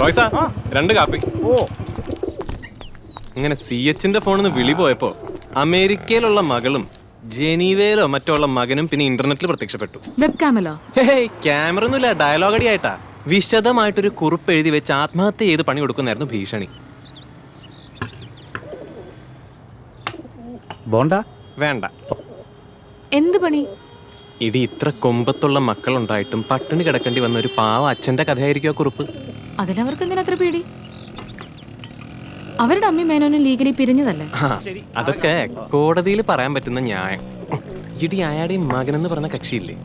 റോയ്സാ 2 കാപ്പി. ഓ ഇങ്ങനെ CHന്റെ ഫോണിൽ നിന്ന് വിളി പോയപ്പോ അമേരിക്കയിലുള്ള മകളും ജനീവയിലോ മറ്റോ ഉള്ള മകനും പിന്നെ ഇന്റർനെറ്റിൽ പ്രത്യക്ഷപ്പെട്ടു. വെബ് ക്യാമലോ? ക്യാമറ ഒന്നുമില്ല, ഡയലോഗ് അടിയായിട്ടാ. വിശദമായിട്ടൊരു കുറിപ്പ് എഴുതി വെച്ച് ആത്മഹത്യ ചെയ്ത് പണി കൊടുക്കുന്നായിരുന്നു ഭീഷണി. ബോണ്ട വേണ്ട. എന്ത് പണി? ഇടി ഇത്ര കൊമ്പത്തുള്ള മക്കളുണ്ടായിട്ടും പട്ടിണി കിടക്കേണ്ടി വന്ന ഒരു പാവ അച്ഛന്റെ കഥയായിരിക്കും ആ കുറിപ്പ്. അതിലവർക്ക് എന്തിനാ അത്ര പേടി? അവരുടെ അമ്മയും മേനോനും ലീഗലി പിരിഞ്ഞതല്ലേ? അതൊക്കെ കോടതിയിൽ പറയാൻ പറ്റുന്ന ന്യായം. ഇടി അയാളുടെ മകനെന്ന് പറഞ്ഞ കക്ഷിയില്ലേ,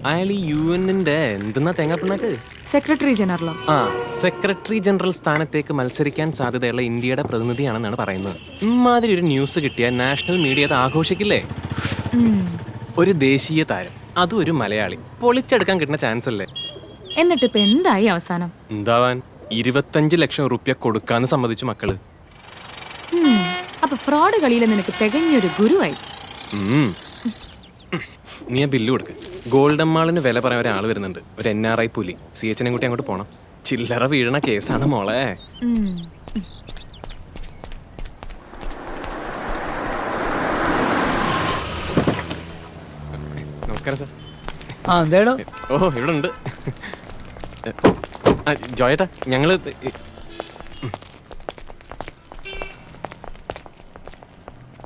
അയാൾ ഈ UN-ന്റെ എന്തെന്നാ തേങ്ങാപ്പിണ്ണാക്ക് സെക്രട്ടറി ജനറലോ? സെക്രട്ടറി ജനറൽ സ്ഥാനത്തേക്ക് മത്സരിക്കാൻ സാധ്യതയുള്ള ഇന്ത്യയുടെ പ്രതിനിധിയാണെന്നാണ് പറയുന്നത്. ഇമാതിരി ഒരു ന്യൂസ് കിട്ടിയാൽ നാഷണൽ മീഡിയ അത് ആഘോഷിക്കില്ലേ? ഒരു ദേശീയ താരം, അതും ഒരു മലയാളി, പൊളിച്ചെടുക്കാൻ കിട്ടുന്ന ചാൻസ് അല്ലേ? എന്നിട്ട് ഇപ്പൊ എന്തായി അവസാനം? എന്താവാൻ, 25 ലക്ഷം റുപ്യ കൊടുക്കാന്ന് സമ്മതിച്ചു മക്കള്. അപ്പൊ ഫ്രോഡ് കളിയിൽ നിനക്ക് തികഞ്ഞൊരു ഗുരുവായി. നീ ആ ബില്ല് കൊടുക്ക്. ഗോൾഡൻ മാളിന് വില പറയാൻ ഒരാൾ വരുന്നുണ്ട്, ഒരു NRI പുലി. CHനെ കൂട്ടി അങ്ങോട്ട് പോണം. ചില്ലറ വീഴണ കേസാണ് മോളെ. നമസ്കാരം സാർ. എന്തേടോ? ഓ ഇവിടെ ഉണ്ട്. ജോയേട്ടാ, ഞങ്ങള്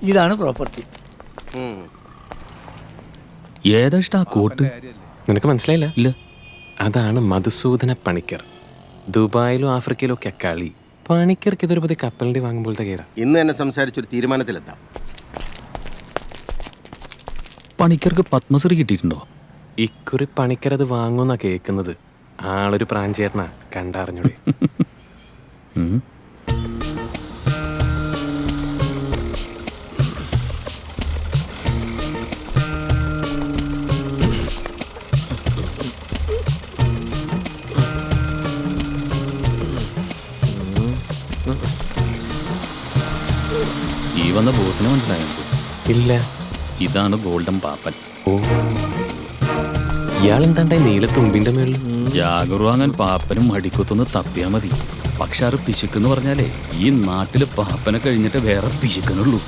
ഇതാണ് പ്രോപ്പർട്ടി. ഏതാ കോട്ട്? നിനക്ക് മനസ്സിലായില്ല? ഇല്ല. അതാണ് മധുസൂദന പണിക്കർ. ദുബായിലും ആഫ്രിക്കയിലും ഒക്കെ കളി. പണിക്കർക്ക് ഇതൊരു പുതിയ കപ്പലിന്റെ വാങ്ങുമ്പോഴത്തെ കേടാ. ഇന്ന് തന്നെ സംസാരിച്ചൊരു തീരുമാനത്തിലെത്താം. പണിക്കർക്ക് പത്മശ്രീ കിട്ടിയിട്ടുണ്ടോ? ഇക്കുറി പണിക്കർ അത് വാങ്ങുന്ന കേൾക്കുന്നത്. ആളൊരു പ്രാഞ്ചേട്ടനാ, കണ്ടറിഞ്ഞൂടെ? ഈ വന്ന ബോസിനെ മനസ്സിലായോ? ഇല്ല. ഇതാണ് ഗോൾഡൻ പാപ്പൻ. ഓ, ഇയാളെന്താണ്ടായി നീലത്തുമ്പിന്റെ മേളിൽ? ജാഗർ വാങ്ങാൻ പാപ്പനും മടിക്കുത്തൊന്ന് തപ്പിയാ മതി. പക്ഷെ അത് പിശുക്കെന്ന് പറഞ്ഞാലേ ഈ നാട്ടില് പാപ്പനെ കഴിഞ്ഞിട്ട് വേറെ പിശുക്കനുള്ളൂ.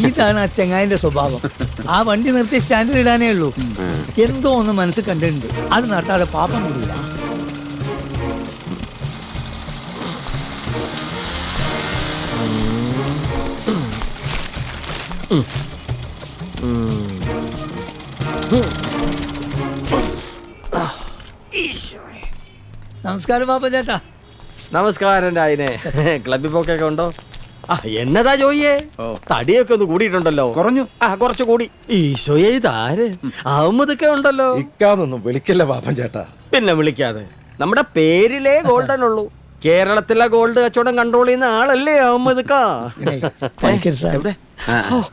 ഇതാണ് ആ ചെങ്ങായിന്റെ സ്വഭാവം. ആ വണ്ടി നിർത്തി സ്റ്റാൻഡിൽ ഇടാനേ ഉള്ളൂ. എന്തോ ഒന്ന് മനസ്സിൽ കണ്ടിട്ടുണ്ട്. അത് നടത്താതെ പാപം കൂടില്ല. നമസ്കാരം പാപ്പ ചേട്ടാ. നമസ്കാരം രായനെ. ക്ലബിൽ പോക്കൊക്കെ ഉണ്ടോ? എന്നതാ ജോയിയെ, തടിയൊക്കെ ഒന്ന് കൂടിയിട്ടുണ്ടല്ലോ. കുറഞ്ഞു. കുറച്ചു കൂടി. ഈശോയെ, ഇതാര്? അഹമ്മദൊക്കെ ഉണ്ടല്ലോ. ഇക്കാന്നൊന്നും വിളിക്കല്ല പാപ്പൻ ചേട്ടാ. പിന്നെ വിളിക്കാതെ, നമ്മുടെ പേരിലേ ഗോൾഡൻ ഉള്ളൂ. കേരളത്തിലെ ഗോൾഡ് കച്ചവടം കൺട്രോൾ ചെയ്യുന്ന ആളല്ലേ അഹമ്മദ് കാ. എവിടെ?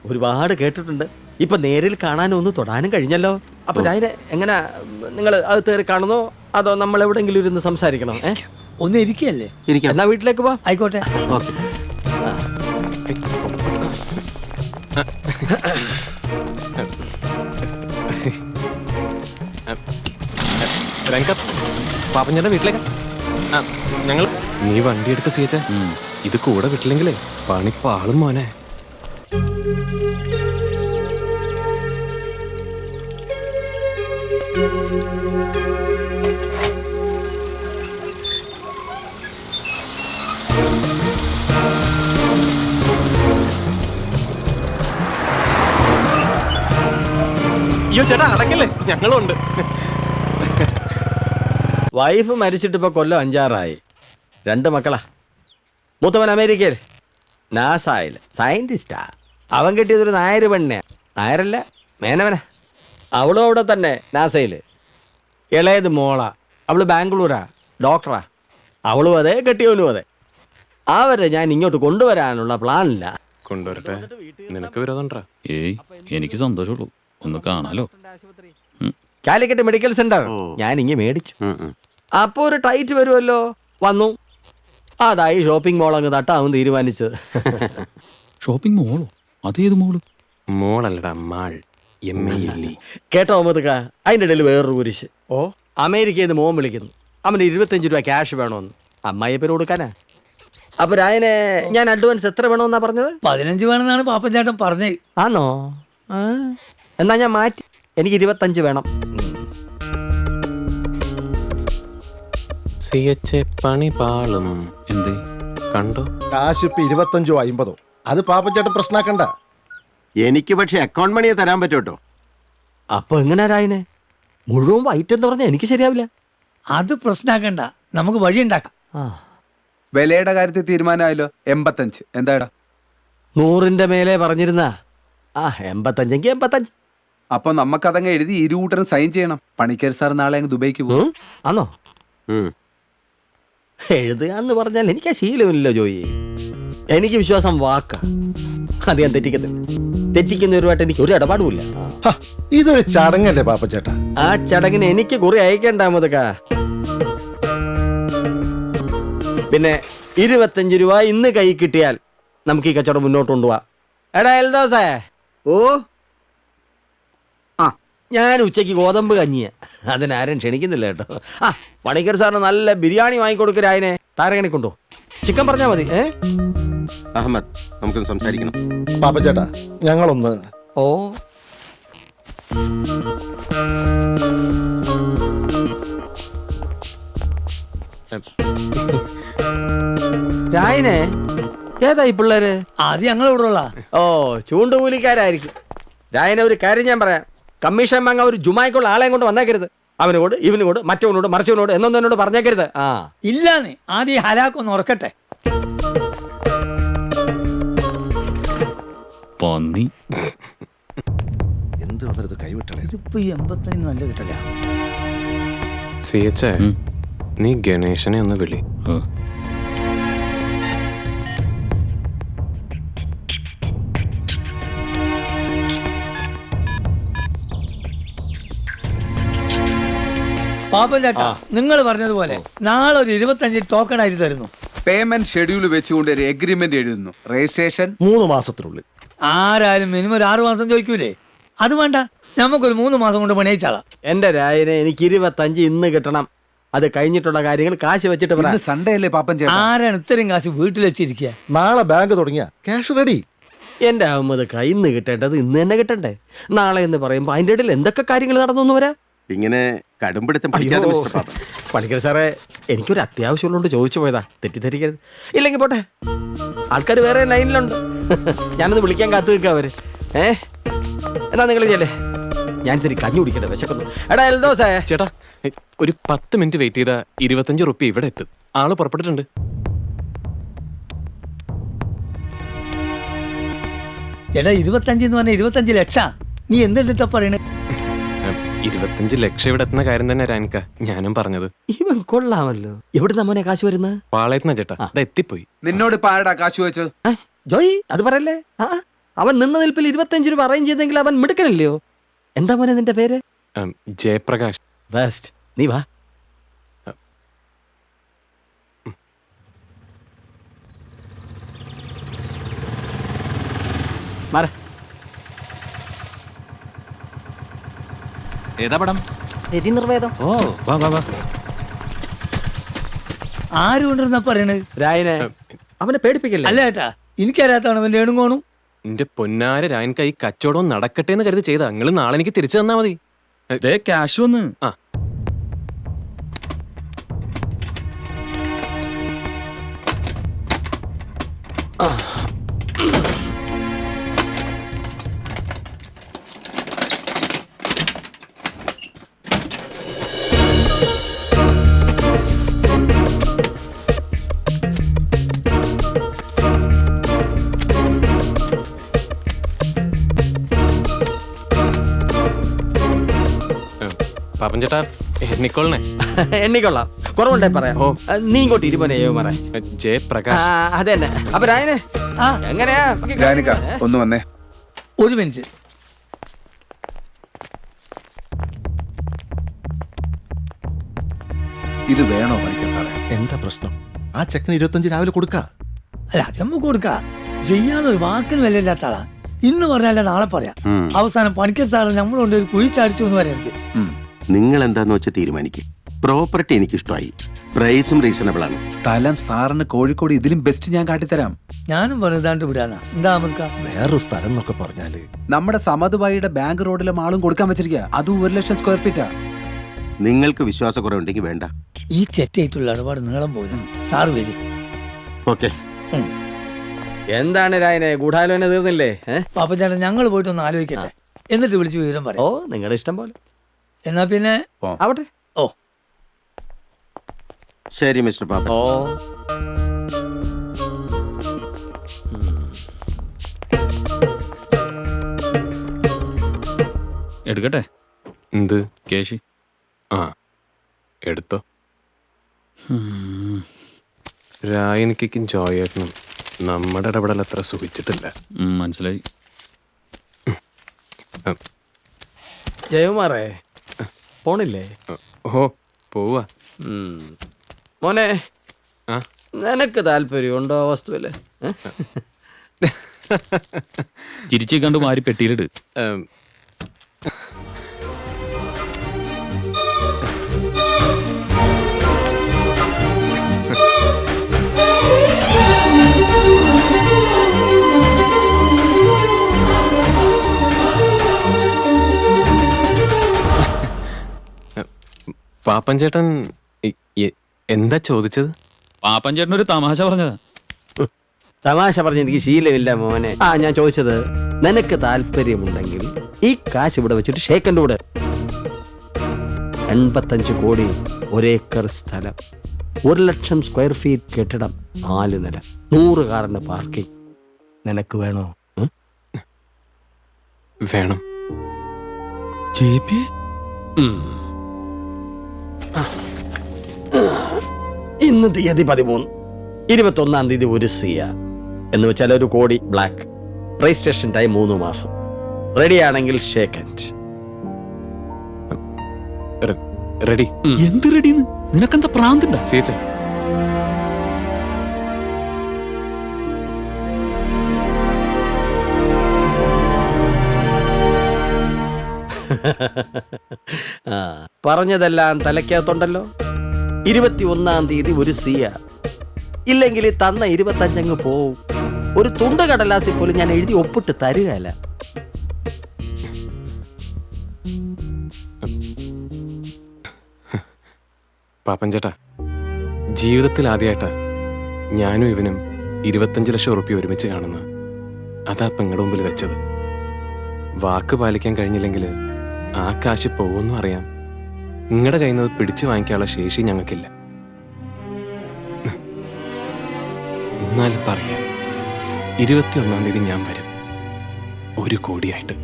ഒരുപാട് കേട്ടിട്ടുണ്ട്. ഇപ്പൊ നേരിൽ കാണാനും ഒന്ന് തൊടാനും കഴിഞ്ഞല്ലോ. അപ്പൊ രായനെ എങ്ങനെ, നിങ്ങൾ അത് കയറി കാണുന്നോ അതോ നമ്മൾ എവിടെങ്കിലും ഇരുന്ന് സംസാരിക്കണോ? ഒന്ന് ഇരിക്കല്ലേ? എന്നാ വീട്ടിലേക്ക് പോ. ആയിക്കോട്ടെ. പാപ്പഞ്ഞന്റെ വീട്ടിലേക്ക് ഞങ്ങൾ. നീ വണ്ടി എടുക്ക CH. ഇത് കൂടെ വിട്ടില്ലെങ്കിലേ പണിപ്പാളും മോനെ. അയ്യോ ചേട്ടാ, അടക്കല്ലേ, ഞങ്ങളും ഉണ്ട്. വൈഫ് മരിച്ചിട്ട് ഇപ്പൊ കൊല്ലം 5-6 2 മക്കളാ. മൂത്തവൻ അമേരിക്കയിൽ നാസായിൽ സയന്റിസ്റ്റാ. അവൻ കിട്ടിയതൊരു നായര് പെണ്ണെ. നായരല്ല, മേനവനാ. അവളും അവിടെ തന്നെ നാസയില്. ഇളയത് മോള, അവള് ബാംഗ്ലൂരാ, ഡോക്ടറാ. അവളും അതെ, കെട്ടിയവനും അതെ. അവരെ ഞാൻ ഇങ്ങോട്ട് കൊണ്ടുവരാനുള്ള പ്ലാനില്ല. കൊണ്ടുവരട്ടെ, നിനക്ക് വിരോധമുണ്ടാ? ഏയ്, എനിക്ക് സന്തോഷമുള്ളൂ. ഒന്ന് കാണാലോ. കാലിക്കറ്റ് മെഡിക്കൽ സെന്റർ ഞാൻ ഇങ്ങനെ മേടിച്ചു. അപ്പൊ ഒരു ടൈറ്റ് വരുമല്ലോ. വന്നു. അതായി ഷോപ്പിംഗ് മോൾ അങ്ങ് തട്ടാവും തീരുമാനിച്ചത്. ഷോപ്പിംഗ് മോളോ? അതേത് മോള്? മോളല്ലടാ, മാൾ. MALE. കേട്ടോ അഹമ്മദ്ക്ക, അതിൻ്റെ ഇടയിൽ വേറൊരു കുരിശ്. ഓ അമേരിക്കയിൽ നിന്ന് മോൻ വിളിക്കുന്നു, അവന് 25 രൂപ ക്യാഷ് വേണമെന്ന്. അമ്മായി പേര് കൊടുക്കാനാ. അപ്പൊ രായനെ ഞാൻ അഡ്വാൻസ് എത്ര വേണമെന്നാ പറഞ്ഞത്? 15 വേണമെന്നാണ് പാപ്പൻ ചേട്ടൻ പറഞ്ഞത്. ആണോ? എന്നാ ഞാൻ മാറ്റി, എനിക്ക് 25 വേണം. CHA പണി പാളും. എന്തേ? കണ്ടോ? കാശ് ഇപ്പൊ 25 50 അത് പാപ്പൻ ചേട്ടൻ പ്രശ്നമാക്കണ്ട. എനിക്ക് പക്ഷെ അക്കൗണ്ട് മണിയെ തരാൻ പറ്റും കേട്ടോ. അപ്പൊ എങ്ങനെയാ രായനെ? മുഴുവൻ വൈറ്റ് എന്ന് പറഞ്ഞാൽ എനിക്ക് ശരിയാവില്ല. അത് പ്രശ്നമാക്കണ്ട, നമുക്ക് വഴിയുണ്ടാക്കാം. വിലയുടെ കാര്യത്തിൽ തീരുമാനമായല്ലോ. 85 എന്താടാ? 100ന്റെ മേലെ പറഞ്ഞിരുന്ന 85 85. അപ്പൊ നമുക്കതങ്ങ് എഴുതി ഇരുകൂട്ടരും സൈൻ ചെയ്യണം. പണിക്കർ സാർ നാളെ അങ്ങ് ദുബൈക്ക് പോകും. ആണോ? എഴുതുക എന്ന് പറഞ്ഞാൽ എനിക്ക് ആ ശീലമില്ലല്ലോ ജോയി. എനിക്ക് വിശ്വാസം വാക്ക, അത് ഞാൻ തെറ്റിക്കത്തില്ല. തെറ്റിക്കുന്നവരുമായിട്ട് എനിക്ക് ഒരു ഇടപാടുമില്ല. ഹ, ഇതൊരു ചടങ്ങല്ലേ പാപ്പൻ ചേട്ടാ. ആ ചടങ്ങിന് എനിക്ക് കുറി അയക്കണ്ടാമതൊക്ക. പിന്നെ 25 രൂപ ഇന്ന് കൈ കിട്ടിയാൽ നമുക്ക് ഈ കച്ചവടം മുന്നോട്ട് കൊണ്ടുപോവാം. എടാ എൽദോസേ, ഓ ഞാൻ ഉച്ചയ്ക്ക് ഗോതമ്പ് കഞ്ഞിയ, അതിനാരും ക്ഷണിക്കുന്നില്ല കേട്ടോ. പണിക്കർ സാറിന് നല്ല ബിരിയാണി വാങ്ങിക്കൊടുക്കരായനെ. താരകണി കൊണ്ടോ ചിക്കൻ പറഞ്ഞാ മതി. അഹമ്മദ്, നമുക്കൊന്ന് സംസാരിക്കണം. പാപ്പൻ ചേട്ടാ, ഞങ്ങളൊന്ന്. ഓ രായനെ, ഏതാ ഈ പിള്ളേര്? അത് ഞങ്ങൾ ഇവിടെയുള്ള ഓ, ചൂണ്ടുകൂലിക്കാരായിരിക്കും. രായനെ, ഒരു കാര്യം ഞാൻ പറയാം. കമ്മീഷൻ വാങ്ങാൻ ഒരു ജുമായിക്കുള്ള ആളെയും കൊണ്ട് വന്നേക്കരുത്. അവനോട്, ഇവനോട്, മറ്റവനോട്, മറിച്ചവനോട് എന്നൊന്നോട് പറഞ്ഞേക്കരുത്. ഇല്ലാന്ന് ആദ്യം ഈ ഹലാക്കൊന്ന് ഉറക്കട്ടെ. പന്നി. എന്ത് വന്നത് കൈവിട്ടളേ. ഇതിപ്പോ ഈ 85 നല്ല കിട്ടല. CHA, നീ ഗണേശനെ ഒന്ന് വിളി. പാപ്പൻ ചേട്ടാ, നിങ്ങൾ പറഞ്ഞതുപോലെ നാളെ ഒരു 25 ടോക്കൺ ആയിട്ട് തരുന്നു. പേയ്മെന്റ് ഷെഡ്യൂൾ വെച്ചുകൊണ്ട് ഒരു എഗ്രിമെന്റ് എഴുതുന്നു. രജിസ്ട്രേഷൻ 3 മാസത്തിനുള്ളിൽ. ആരായാലും മിനിമം ഒരു 6 മാസം ചോദിക്കൂലേ? അത് വേണ്ട, നമുക്കൊരു 3 മാസം കൊണ്ട് പണിയിച്ചാളാം. എന്റെ രായനെ, എനിക്ക് 25 ഇന്ന് കിട്ടണം. അത് കഴിഞ്ഞിട്ടുള്ള കാര്യങ്ങൾ കാശ് വെച്ചിട്ട് പറ. ഇന്ന് സൺഡേ അല്ലേ പാപ്പൻ ചേട്ടാ? ആരാണ് ഇത്രയും കാശ് വീട്ടിൽ വെച്ചിരിക്കുക? നാളെ ബാങ്ക് തുടങ്ങിയ ക്യാഷ് റെഡി. എന്റെ അഹമ്മദ്, ഇന്ന് കിട്ടേണ്ടത് ഇന്ന് തന്നെ കിട്ടണ്ടേ? നാളെ എന്ന് പറയുമ്പോ അതിന്റെ ഇടയിൽ എന്തൊക്കെ കാര്യങ്ങൾ നടന്നു വരാ. ഇങ്ങനെ കടുംപിടുത്തം പിടിക്കാതെ മിസ്റ്റർ പാപ്പൻ. പണിക്കർ സാറേ, എനിക്കൊരു അത്യാവശ്യമുള്ളതുകൊണ്ട് ചോദിച്ചു പോയതാ, തെറ്റിദ്ധരിക്കരുത്. ഇല്ലെങ്കിൽ പോട്ടെ, ആൾക്കാർ വേറെ ലൈനിലുണ്ട്. ഞാനൊന്ന് വിളിക്കാൻ കാത്തു നിൽക്കാം അവര്. എന്നാ നിങ്ങൾ ചെയ്യല്ലേ, ഞാൻ ഇത്തിരി കഞ്ഞി കുടിക്കട്ടെ, വിശക്കുന്നു. എടാ എൽദോസേ. ചേട്ടാ, ഒരു 10 മിനിറ്റ് വെയിറ്റ് ചെയ്താ 25 റുപ്യ ഇവിടെ എത്തും. ആള് പുറപ്പെട്ടിട്ടുണ്ട്. എടാ 25 എന്ന് പറഞ്ഞാൽ 25 ലക്ഷം. നീ എന്തെടുത്താ പറയണേ? 25 ലക്ഷം ഇവിടെ എത്തുന്ന കാര്യം തന്നെ രാനിക്ക ഞാനും പറഞ്ഞത്. ഇവൻ കൊള്ളാമല്ലോ. എവിടെ മോനെ കാശ് വരുന്നത്? പാളയത്തുന്ന ചേട്ടാ, അത് എത്തിപ്പോയി. നിന്നോട് ഇപ്പൊ ആരടാ കാശ് വെച്ചത്? ജോയി, അത് പറയല്ലേ. അവൻ നിന്ന നിൽപ്പിൽ 25 രൂപ അറേഞ്ച് ചെയ്തെങ്കിൽ അവൻ മിടുക്കനല്ലയോ? എന്താ മോനെ നിന്റെ പേര്? ജയപ്രകാശ്. ബെസ്റ്റ്. നീ വാ. മാറ. ഏതാ പടം? നിർവേദം. ഓ, വാ വാ വാ. ആര് കൊണ്ടിരുന്നാ പറയണത്? രായനെ, അവനെ പേടിപ്പിക്കല്ലേ. അല്ല ചേട്ടാ, എനിക്കറിയാത്താണ് അവന്റെ ഏണുങ്ങോണും. എന്റെ പൊന്നാര രായൻക, ഈ കച്ചവടം നടക്കട്ടെ എന്ന് കരുതി ചെയ്താ. നിങ്ങൾ നാളെ എനിക്ക് തിരിച്ചു തന്നാ മതി. ക്യാഷ് വന്ന്. ആ, പാപ്പൻ ചേട്ടാ, എണ്ണിക്കോളണേ. എണ്ണിക്കൊള്ളാം, കുറവുണ്ടേ പറയാം. ഓ. നീ ഇങ്ങോട്ട് ഇരുമനയോ മറേ. ജയപ്രകാശ്. അത് തന്നെ. അപ്പൊ രായനെ, എങ്ങനെയാ? ജാനിക്ക, ഒന്ന് വന്നേ. ഒരു മിനിറ്റ്. ഇത് വേണോ പണിക്കർ സാറേ? എന്താ പ്രശ്നം? ആ ചെക്കന് 25 രാവിലെ കൊടുക്ക. അല്ല, അത് നമുക്ക് കൊടുക്കാം. ചെയ്യാനൊരു വാക്കിന് വിലയില്ലാത്ത ആളാ. ഇന്ന് പറഞ്ഞാലേ നാളെ പറയാം. ഉം. അവസാനം പണിക്കർ സാറ് നമ്മളുകൊണ്ട് ഒരു കുഴി ചാടിച്ചു എന്ന് പറയരുത്. നിങ്ങൾ എന്താന്ന് വെച്ചാൽ തീരുമാനിക്കും. പ്രോപ്പർട്ടി എനിക്ക് ഇഷ്ടമായി, പ്രൈസും റീസണബിൾ ആണ്. സ്ഥലം സാറിന് കോഴിക്കോട് ഇതിലും ബെസ്റ്റ് ഞാൻ കാട്ടിത്തരാം. ഞാനും പറഞ്ഞതാണ്ട് വിടാനാ. എന്താ നമുക്ക് വേറൊരു സ്ഥലം എന്നൊക്കെ പറഞ്ഞാല് നമ്മുടെ സമതുബായിയുടെ ബാങ്ക് റോഡിലെ മാളും കൊടുക്കാൻ വെച്ചിരിക്കുക. അതും 1,00,000 സ്ക്വയർ ഫീറ്റാ. നിങ്ങൾക്ക് വിശ്വാസക്കുറവുണ്ടെങ്കിൽ വേണ്ട. ഈ ചെറ്റായിട്ടുള്ള ഇടപാട് നീളം പോലും സാറ് വരും. ഓക്കെ. എന്താണ് രായനെ ഗൂഢാലോചന തീർന്നില്ലേ? പാപ്പച്ചേട്ടൻ ഞങ്ങൾ പോയിട്ട് ഒന്ന് ആലോചിക്കട്ടെ, എന്നിട്ട് വിളിച്ച് വിവരം ഓ പറയാം. നിങ്ങളുടെ ഇഷ്ടം പോലെ എന്നാ പിന്നെ ആവട്ടെ. ഓ ശരി മിസ്റ്റർ പാപ്പൻ. ഓ എടുക്കട്ടെ എന്ത്? കേശി. ആ, എടുത്തോ. രായനിക്കും ജോയേട്ടനും നമ്മുടെ ഇടപെടൽ അത്ര സുഖിച്ചിട്ടില്ല. മനസ്സിലായി. ജയകുമാറേ പോണില്ലേ? ഓ, പോവാ. മോനെ ആ? നിനക്ക് താല്പര്യമുണ്ടോ ആ വസ്തുവില്? ചിരിച്ചു കണ്ട് മാറി പെട്ടിയിലിട്. ഉം, പാപ്പൻ ചേട്ടൻ എന്താ ചോദിച്ചത്? പാപ്പൻ ചേട്ടൻ ഒരു തമാശ പറഞ്ഞതാ. തമാശ പറഞ്ഞ എനിക്ക് ശീലമില്ല മോനെ. ഞാൻ ചോദിച്ചത് നിനക്ക് താല്പര്യമുണ്ടെങ്കിൽ ഈ കാശ് ഇവിടെ വെച്ചിട്ട് ഷേക്കൻ്റെ കൂടെ 85 കോടി, 1 ഏക്കർ സ്ഥലം, 1,00,000 സ്ക്വയർ ഫീറ്റ് കെട്ടിടം, 4 നില, 100 കാറിന് പാർക്കിംഗ്. നിനക്ക് വേണോ? വേണം. ഇന്ന് തീയതി 13, 21-ാം തീയതി 1 സിയ എന്ന് വെച്ചാൽ 1 കോടി ബ്ലാക്ക്. രജിസ്ട്രേഷൻ ടൈം 3 മാസം. റെഡിയാണെങ്കിൽ ഷേക്കൻഡ്. റെഡി. എന്ത് റെഡിന്ന്? നിനക്കെന്താ പ്രാന്തുണ്ടാ? സീച്ച പറഞ്ഞതെല്ലാം തലയ്ക്കകത്തുണ്ടല്ലോ. 21-ാം തീയതി 1 സിയ. ഇല്ലെങ്കിൽ ഈ തന്ന 25 അങ്ങ് പോവും. ഒരു തുണ്ട് കടലാസിൽ പോലും ഞാൻ എഴുതി ഒപ്പിട്ട് തരുകയല്ല. പാപ്പൻ ചേട്ടാ, ജീവിതത്തിൽ ആദ്യമായിട്ടാ ഞാനും ഇവനും 25 ലക്ഷം ഉറുപ്പിക ഒരുമിച്ച് കാണുന്നത്. അതാ പെങ്ങളുടെ മുമ്പിൽ വെച്ചത്. വാക്ക് പാലിക്കാൻ കഴിഞ്ഞില്ലെങ്കിൽ ആ കാശ് പോകുമെന്നും അറിയാം. നിങ്ങളുടെ കയ്യിൽ നിന്ന് പിടിച്ചു വാങ്ങിക്കാനുള്ള ശേഷി ഞങ്ങൾക്കില്ല. എന്നാലും പറയാം, 21-ാം തീയതി ഞാൻ വരും, 1 കോടിയായിട്ട്.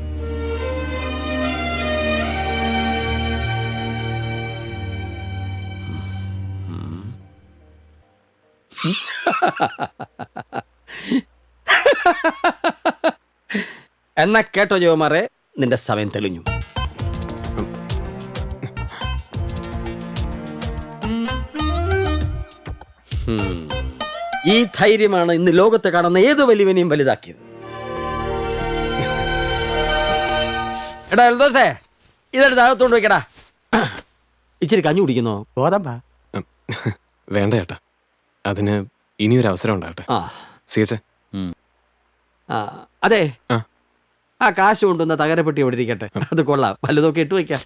എന്നാ കേട്ടോ ജോമാറെ, നിന്റെ സമയം തെളിഞ്ഞു. ഈ ധൈര്യമാണ് ഇന്ന് ലോകത്തെ കാണുന്ന ഏത് വലിയവനെയും വലുതാക്കിയത്. എടാ എൽദോസേ, ഇതെടുത്ത് അകത്തോണ്ട് വെക്കടാ. ഇച്ചിരി കഞ്ഞി കുടിക്കുന്നോ? ഗോതമ്പാ? വേണ്ട ചേട്ടാ, അതിന് ഇനിയൊരു അവസരം ഉണ്ടാകട്ടെ. സീച്ചേ, അതെ, ആ. ആ കാശ് കൊണ്ടുവന്ന തകരപ്പെട്ടി എവിടെ ഇരിക്കട്ടെ. അത് കൊള്ളാം, വല്ലതൊക്കെ ഇട്ട് വയ്ക്കാം.